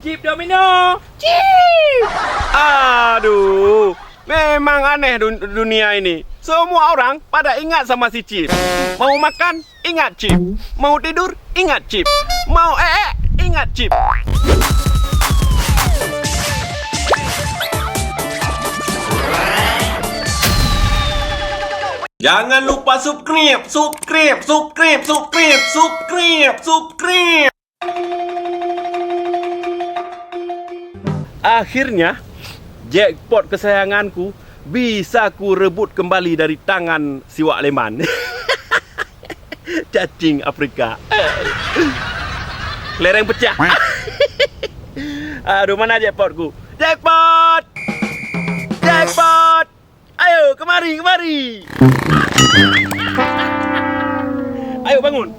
Chip domino. Chip. Aduh, memang aneh dunia ini. Semua orang pada ingat sama si Chip. Mau makan, ingat Chip. Mau tidur, ingat Chip. Mau ingat Chip. Jangan lupa subscribe. Akhirnya, jackpot kesayanganku bisa ku rebut kembali dari tangan si Wak Leman. Cacing Afrika. Lereng pecah. Aduh, mana jackpotku? Jackpot! Jackpot! Ayo, kemari. Ayo bangun.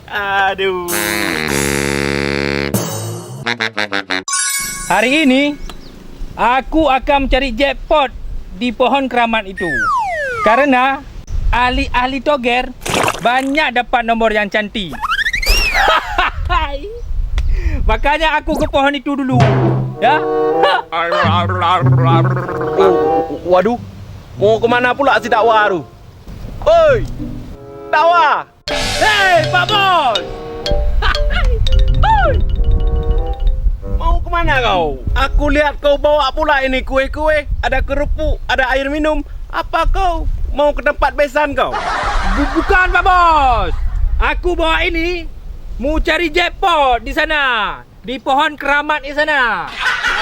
Aduh. Hari ini aku akan mencari jackpot di pohon keramat itu. Karena ahli-ahli toger banyak dapat nombor yang cantik. Makanya aku ke pohon itu dulu. Ya? Waduh, mau kemana pula si dakwa tu? Oi, dakwa! Hei, Pak Bos! Mau kemana kau? Aku lihat kau bawa pula ini kue-kue, ada kerupuk, ada air minum. Apa kau mau ke tempat besan kau? Bukan, Pak Bos. Aku bawa ini mau cari jackpot di sana, di pohon keramat di sana.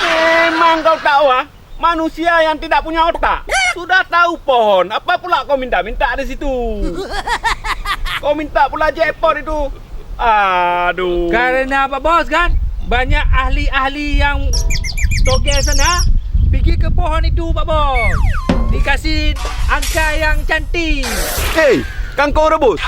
Memang kau dakwa, manusia yang tidak punya otak. Sudah tahu pohon, apa pula kau minta di situ? Kau minta pula jackpot itu. Aduh. Karena Pak Bos kan banyak ahli-ahli yang toger sana pergi ke pohon itu, Pak Bos. Dikasih angka yang cantik. Hei, Kang Kau Rebus.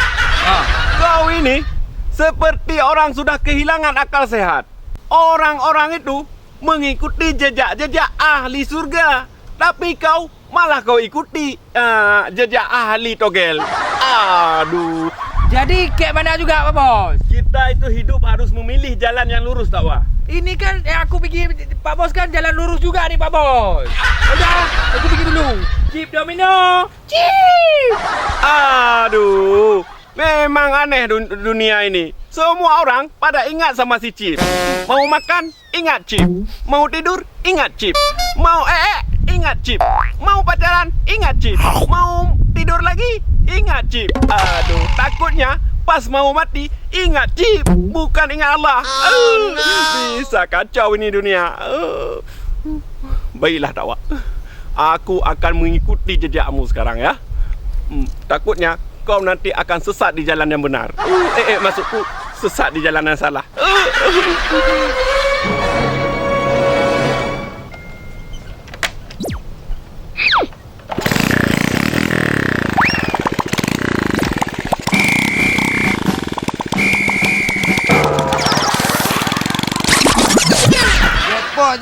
Kau ini seperti orang sudah kehilangan akal sehat. Orang-orang itu mengikuti jejak-jejak ahli surga. Tapi kau malah kau ikuti jejak ahli togel. Aduh. Jadi kayak mana juga, Pak Bos? Kita itu hidup harus memilih jalan yang lurus, tak wah? Ini kan aku pergi, Pak Bos kan jalan lurus juga nih, Pak Bos. Udah, aku pergi dulu. Chip domino. Chip. Aduh. Memang aneh dunia ini. Semua orang pada ingat sama si Chip. Mau makan, ingat Chip. Mau tidur, ingat Chip. Mau ingat Chip. Mau pacaran, ingat Chip. Mau tidur lagi, ingat Chip. Aduh, takutnya pas mau mati, ingat Chip. Bukan ingat Allah. Bisa kacau ini dunia. Baiklah, dakwa. Aku akan mengikuti jejakmu sekarang ya. Takutnya kau nanti akan sesat di jalan yang benar. Maksudku sesat di jalan yang salah.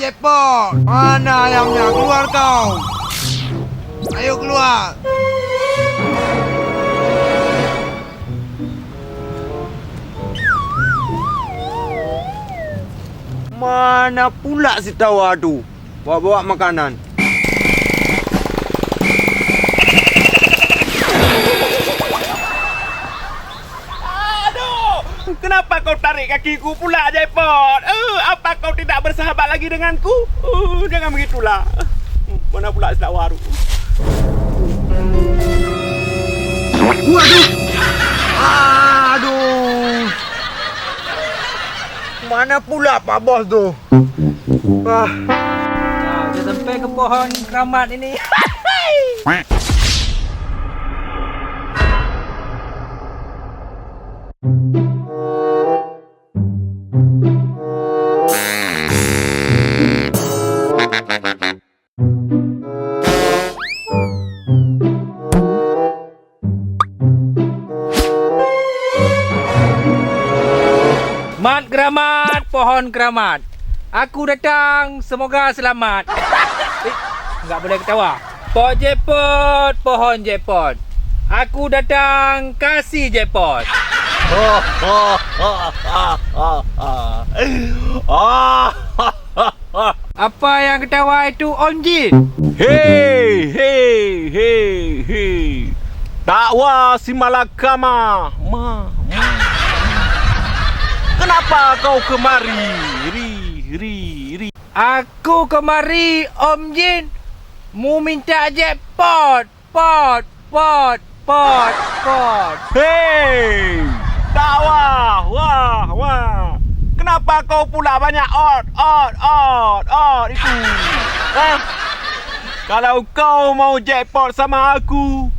Jackpot. Mana ayamnya? Keluar kau. Ayo keluar. Mana pula si tawa tu? Bawa makanan. Aduh, kenapa kau tarik kakiku pula, Jaipot? Apa kau tidak bersahabat lagi denganku? Jangan begitulah. Mana pula si tawa tu? Waduh. Aduh. Mana pula Pak Bos tu? Nah, udah sampai ke pohon keramat ini. Mat keramat, pohon keramat. Aku datang, semoga selamat. Enggak boleh ketawa. Pohon jackpot. Aku datang, kasih jackpot. Apa yang ketawa itu Om Jin? Hei. Dakwa si Malakama. Kenapa kau kemari? Ri. Aku kemari Om Jin mau minta jackpot. Pot. Hei, dakwa. Wah. Kenapa kau pula banyak ot itu? Kalau kau mau jackpot sama aku,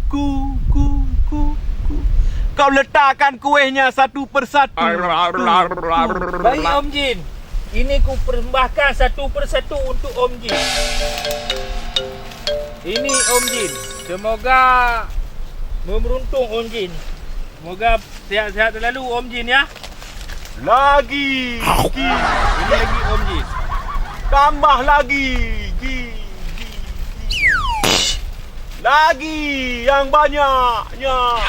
kau letakkan kuihnya satu persatu. Baik Om Jin. Ini ku persembahkan satu persatu untuk Om Jin. Ini Om Jin. Semoga memeruntung Om Jin. Semoga sihat-sihat selalu Om Jin ya. Lagi. Ini lagi Om Jin. Tambah lagi. Lagi yang banyaknya.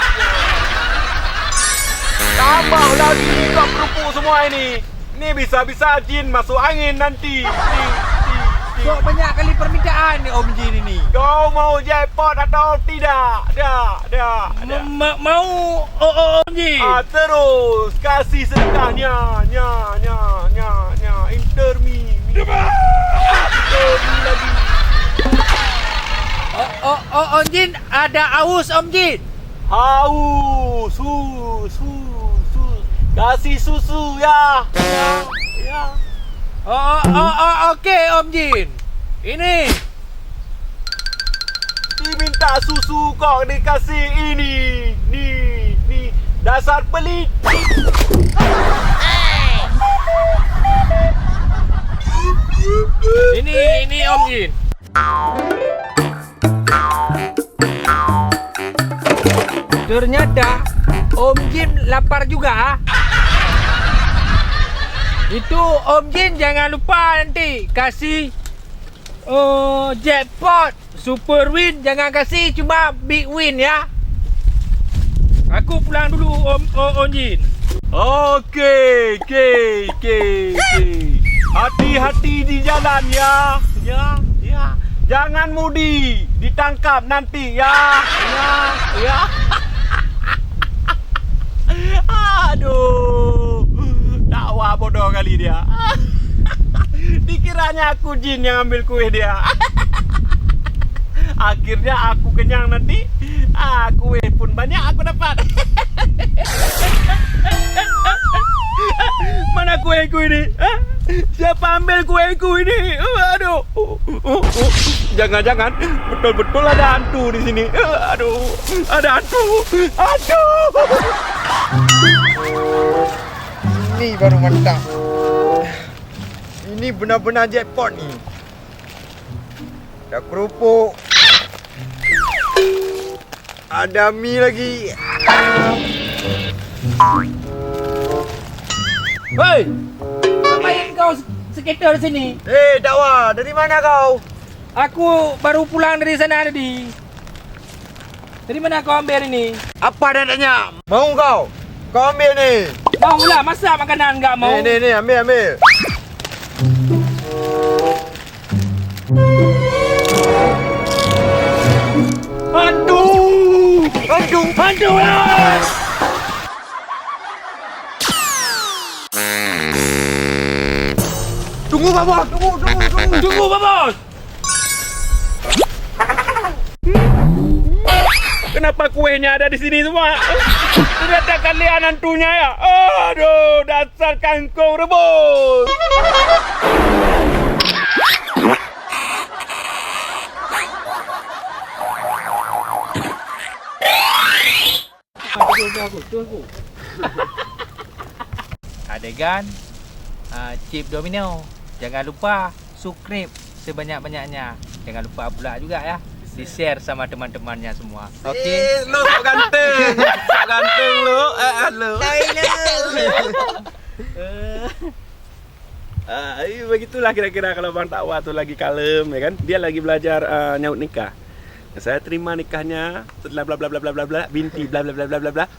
Tambah lagi kau kerupuk semua ini. Ini bisa-bisa jin masuk angin nanti. Kok banyak kali permintaan ni Om Jin ini? Kau mau jackpot atau tidak? Dah. Mau Om Jin. Terus kasih sedekahnya. Intermi lagi. Om Jin ada aus Om Jin. Haus, susu. Kasih susu ya. Okey Om Jin. Ini Diminta susu kok dikasih ini. Ni dasar pelit. ini Om Jin. Ternyata Om Jin lapar juga. Itu Om Jin jangan lupa nanti kasih jackpot, super win, jangan kasih cuma big win ya. Aku pulang dulu Om Jin. Okey. Hati-hati di jalan ya. Jangan mudi, ditangkap nanti ya. Aduh. Dakwa bodoh kali dia. Dikiranya aku jin yang ambil kue dia. Akhirnya aku kenyang nanti. Kue pun banyak aku dapat. Mana kueku ini? Siapa ambil kueku ini? Aduh. Jangan-jangan betul-betul ada hantu di sini. Aduh, ada hantu. Ini baru mantap. Ini benar-benar jackpot ni. Ada kerupuk. Ada mie lagi. Hei, ngapain kau sekitar sini? Dakwa, dari mana kau? Aku baru pulang dari sana tadi. Dari mana kau ambil ini? Apa dadanya? Mau kau? Kau ambil ni. Maulah, masa makanan enggak mau? Ni, ambil. Hantu lah! Tunggu Babos, Tunggu, Babos! Kenapa kuenya ada di sini semua? Ternyata kalian hantunya ya? Aduh, dasar kangkung rebus. Adegan chip domino. Jangan lupa subscribe sebanyak-banyaknya. Jangan lupa pula juga ya di-share sama teman-temannya semua. Okey. Lu sok ganteng. Sok ganteng lu. Lu. Begitulah kira-kira kalau Bang Dakwa tuh lagi kalem ya kan. Dia lagi belajar nyaut nikah. Saya terima nikahnya setelah bla bla bla bla bla bla binti bla bla bla bla bla bla.